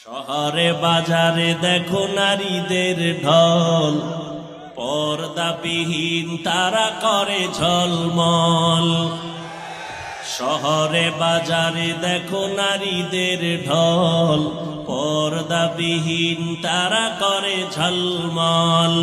শহরে বাজারে দেখো নারীদের ঢল, পর্দাবিহীন তারা করে ঝলমল। শহরে বাজারে দেখো নারীদের ঢল, পর্দাবিহীন তারা করে ঝলমল।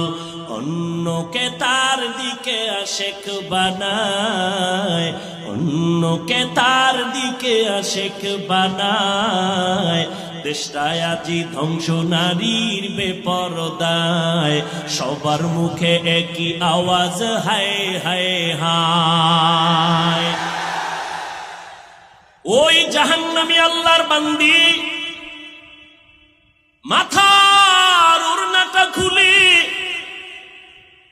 অন্যকে তার দিকে আশেক বানায়, অন্যকে তার দিকে আশেক বানায়। দেশটায় আজি ধ্বংস নারীর বেপরদায়, সবার মুখে একই আওয়াজ হায় হায় হায়। ওই জাহান্নামী আল্লাহর বান্দি মাথার ওড়নাটা খুলে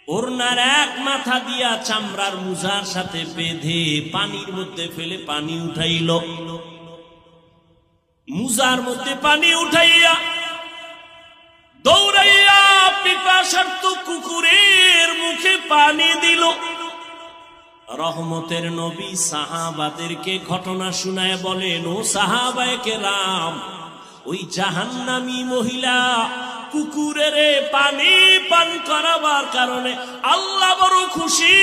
ওড়নার এক মাথা দিয়া চামড়ার মুজার সাথে বেঁধে পানির মধ্যে ফেলে পানি উঠাইল। মুজার মধ্যে পানি উঠাইয়া দৌড়াইয়া পিপাসার্ত কুকুরের মুখে পানি দিল। রহমতের নবী সাহাবাদেরকে ঘটনা শুনায় বলেন, ও সাহাবায়ে কেরাম, ওই জাহান্নামী মহিলা কুকুরের পানি পান করাবার কারণে আল্লাহ বড় খুশি।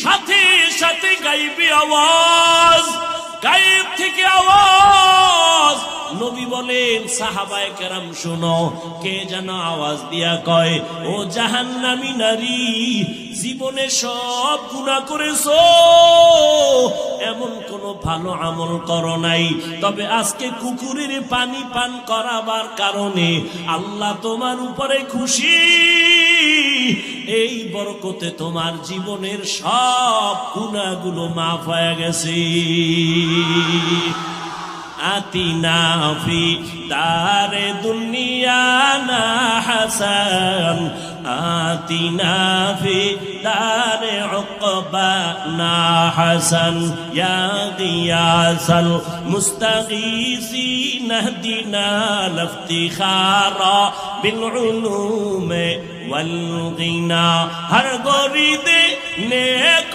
সাথে সাথে গাইবি আওয়াজ, গায়েব থেকে আওয়াজ। নবী বলেন, সাহাবায়ে কেরাম শোনো, কে যেন আওয়াজ দিয়া কয়, ও জাহান্নামী নারী, জীবনে সব গুনাহ করেছো, এমন কোন ভালো আমল করো নাই, তবে আজকে কুকুরের পানি পান করাবার কারণে আল্লাহ তোমার উপরে খুশি। এই বরকতে তোমার জীবনের সব গুনাহগুলো মাফ হয়ে গেছে। আতিনা ফি দারে দুনিয়া না হাসান, আতিনা ফি দারে উকবা না হাসান, ইয়া গিয়াসাল মুস্তাগীসিন ইহদিনা লিফতিখারা বিল উলুম ওয়াল গিনা। হর গরিদে নেক